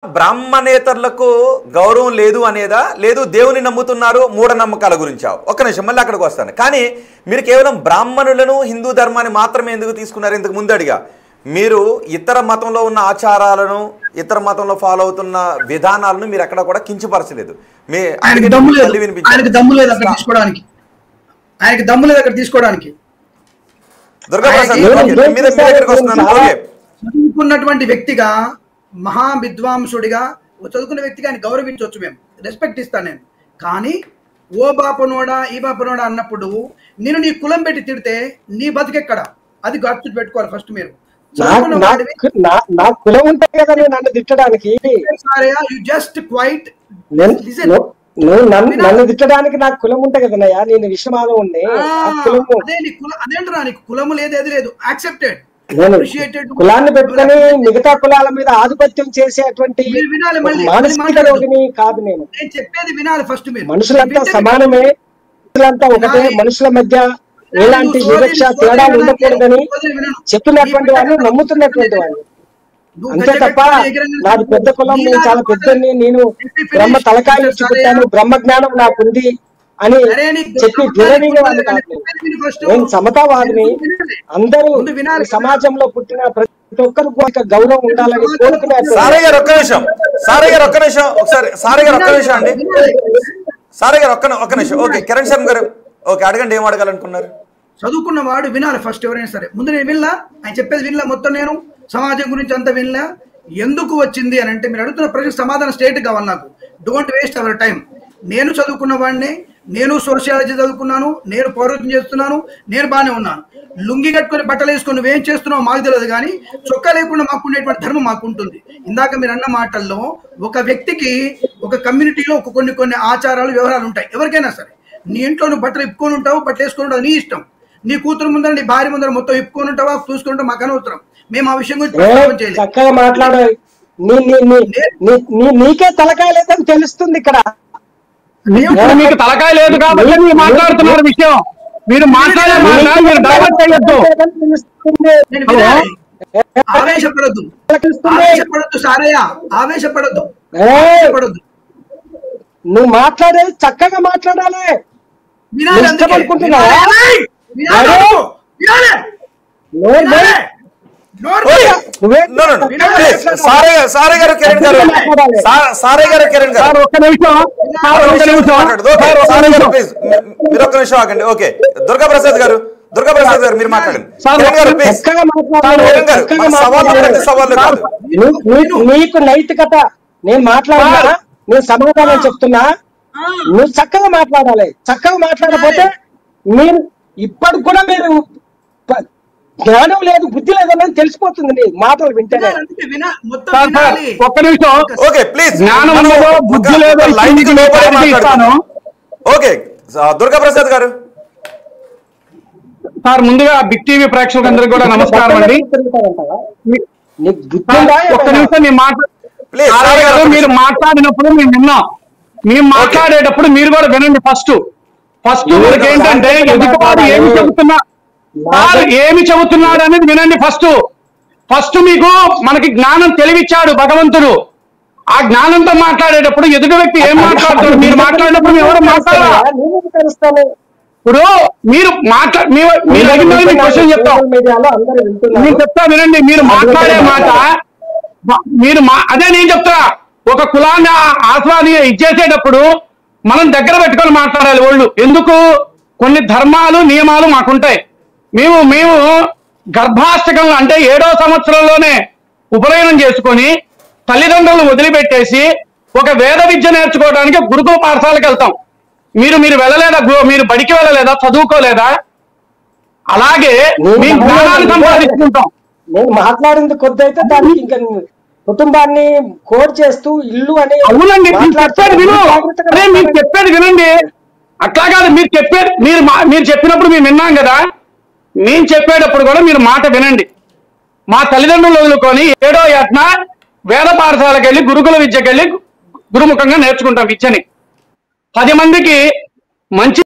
బ్రాహ్మణేతరులకు గౌరవం లేదు అనేదా, లేదు దేవుని నమ్ముతున్నారు మూఢనమ్మకాల గురించా? ఒక్క నిమిషం, మళ్ళీ అక్కడికి వస్తాను. కానీ మీరు కేవలం బ్రాహ్మణులను హిందూ ధర్మాన్ని మాత్రమే ఎందుకు తీసుకున్నారు? ఇంతకు ముందు అడిగా, మీరు ఇతర మతంలో ఉన్న ఆచారాలను, ఇతర మతంలో ఫాలో అవుతున్న విధానాలను మీరు ఎక్కడ కూడా కించపరచలేదు. ఆయనకి దమ్ము లేదు అక్కడ తీసుకోవడానికి. చదువుకున్నటువంటి వ్యక్తిగా, మహా విద్వాంసుడిగా, చదువుకున్న వ్యక్తిగా ఆయన గౌరవించవచ్చు, మేము రెస్పెక్ట్ ఇస్తాను నేను. కానీ ఓ బాపనోడా ఈ బాపనోడా అన్నప్పుడు నేను నీ కులం పెట్టి తిడితే నీ బతికెక్కడ? అది గుర్తు పెట్టుకోవాలి ఫస్ట్ మీరు. నా కులం ఉంటాయి కదా నన్ను తిట్టడానికి. నన్ను తిట్టడానికి నాకు కులం ఉంటాయి కదనయ్యా. నేను విషమాలో ఉండే అదేంటరా నీకు కులము లేదు, ఏది లేదు, యాక్సెప్టెడ్. కులాన్ని పెట్టుకుని మిగతా కులాల మీద ఆధిపత్యం చేసేటువంటి మానసిక రోగిని కాదు నేను. చెప్పేది వినాలి ఫస్ట్. మీరు మనుషులంతా సమానమే, మనుషులంతా ఒకటే, మనుషుల మధ్య ఎలాంటి వివక్ష తేడాలు ఉండకూడదని చెప్పినటువంటి వాళ్ళు, నమ్ముతున్నటువంటి వాళ్ళు. అంతే తప్ప నాది పెద్ద కులం, నేను చాలా పెద్దని, నేను బ్రహ్మ తలకాయ ఇచ్చి పుట్టాను, బ్రహ్మ జ్ఞానం నాకుంది అని చెప్పి విరవీగే వాళ్ళు కాదు. నేను సమతావాదిని. అందరూ సమాజంలో పుట్టిన ప్రతి ఒక్కరికి గౌరవం ఉండాలని కోరుకున్నారు. సారయ్య గారు ఒక్క నిమిషం, సారయ్య గారు ఒక్క నిమిషం, ఒకసారి సారయ్య గారు ఒక్క నిమిషం అండి. సారయ్య గారు ఒక్క నిమిషం. ఓకే, కిరణ్ శర్మ గారు, ఓకే, అడగండి, ఏం అడగాలనుకున్నారు? చదువుకున్న వాడు వినాలి ఫస్ట్, ఎవరైనా సరే. ముందు నేను వినలా, ఆయన చెప్పేది వినలా, మొత్తం నేను సమాజం గురించి అంతా వినలా. ఎందుకు వచ్చింది అని అంటే, మీరు అడుగుతున్న ప్రశ్న సమాధానం స్ట్రేట్ కావాలి నాకు. Don't waste our time. నేను చదువుకున్న వాడిని, నేను సోషియాలజీ చదువుకున్నాను, నేను పౌరత్వం చేస్తున్నాను, నేను బాగానే ఉన్నాను. లుంగి కట్టుకొని బట్టలు వేసుకొని నువ్వేం చేస్తున్నావు మాకు తెలియదు, కానీ చొక్కా లేకుండా మాకు ఉండేటువంటి ధర్మం మాకు ఉంటుంది. ఇందాక మీరు అన్న మాటల్లో ఒక వ్యక్తికి, ఒక కమ్యూనిటీలో కొన్ని ఆచారాలు, వ్యవహారాలు ఉంటాయి. ఎవరికైనా సరే, నీ ఇంట్లో నువ్వు బట్టలు ఇప్పుకొని ఉంటావు, బట్టలు వేసుకొని ఉంటావు, నీ ఇష్టం. నీ కూతురు ముందర, నీ భార్య ముందర మొత్తం ఇప్పుకొని ఉంటావా, చూసుకుని ఉంటావు, మాకు అనవసరం. మేము ఆ విషయం గురించి చక్కగా మాట్లాడే నీకే తలకాయ లేదని తెలుస్తుంది. ఇక్కడ మీకు తలకాయ లేదు కాబట్టి మీరు మాట్లాడుతున్నారు విషయం. మీరు మాట్లాడే మీరు డైవర్ట్ చేయొద్దు. ఆవేశపడద్దు సారయ్య, ఆవేశపడద్దు. నువ్వు మాట్లాడేది చక్కగా మాట్లాడాలి. ఇష్టపడుకుంటున్నావా? సారయ్య గారు, కిరణ్ గారు, సారయ్య గారు, కిరణ్ గారు, ఒక్క నిమిషం, మీరు ఒక్క నిమిషం ఆగండి. ఓకే, దుర్గాప్రసాద్ గారు మీరు మాట్లాడండి. నీకు నైతికత, నేను మాట్లాడినా, నేను సమాధానం చెప్తున్నా, నువ్వు చక్కగా మాట్లాడాలి. చక్కగా మాట్లాడకపోతే మీరు ఇప్పటికి కూడా మీరు జ్ఞానం లేదు, బుద్ధి లేదని తెలిసిపోతుంది నీ మాటలు వింటేనే. ఒక్క నిమిషం, ఓకే ప్లీజ్. జ్ఞానం లేదో బుద్ధి లేదో ఓకే, దుర్గాప్రసాద్ గారు. సార్, ముందుగా బిగ్ టీవీ ప్రేక్షకులందరికీ కూడా నమస్కారం అండి. ఒక్క నిమిషం, మీరు మాట్లాడినప్పుడు మేము విన్నాం. మేము మాట్లాడేటప్పుడు మీరు కూడా వినండి. ఫస్ట్ మనకి ఏంటంటే, ఎదుటివాడు ఏమి చెబుతున్నాడు అనేది వినండి. ఫస్ట్ మీకు మనకి జ్ఞానం తెలివిచ్చాడు భగవంతుడు. ఆ జ్ఞానంతో మాట్లాడేటప్పుడు ఎదుటి వ్యక్తి ఏం మాట్లాడతాడు, మీరు మాట్లాడినప్పుడు ఎవరు మాట్లాడాలి. ఇప్పుడు మీరు క్వశ్చన్ చెప్తాం, నేను చెప్తా వినండి. మీరు మాట్లాడే మాట అదే నేను చెప్తా. ఒక కులాన్ని ఇచ్చేసేటప్పుడు మనం దగ్గర పెట్టుకొని మాట్లాడాలి వాళ్ళు. ఎందుకు? కొన్ని ధర్మాలు, నియమాలు మాకుంటాయి. మేము గర్భాష్టకంలో, అంటే 7వ సంవత్సరంలోనే ఉపనయనం చేసుకొని తల్లిదండ్రులను వదిలిపెట్టేసి ఒక వేద విద్య నేర్చుకోవడానికి గురుకుల పాఠశాలకు వెళ్తాం. మీరు వెళ్ళలేదా? మీరు బడికి వెళ్ళలేదా? చదువుకోలేదా? అలాగే మేము జ్ఞానాన్ని సంపాదించుకుంటాం. నేను మాట్లాడింది కొద్ది అయితే దానికి ఇంకా కుటుంబాన్ని కోడ్ చేస్తూ ఇల్లు అని. అవునండి, మీరు చెప్పేది వినండి. అట్లా కాదు, మీరు చెప్పినప్పుడు మేము విన్నాం కదా. మేము చెప్పేటప్పుడు కూడా మీరు మాట వినండి. మా తల్లిదండ్రులు వదులుకొని 7వ ఏటన వేద పాఠశాలకు వెళ్ళి, గురుకుల విద్యకెళ్ళి గురుముఖంగా నేర్చుకుంటాం విద్యని. 10 మందికి మంచి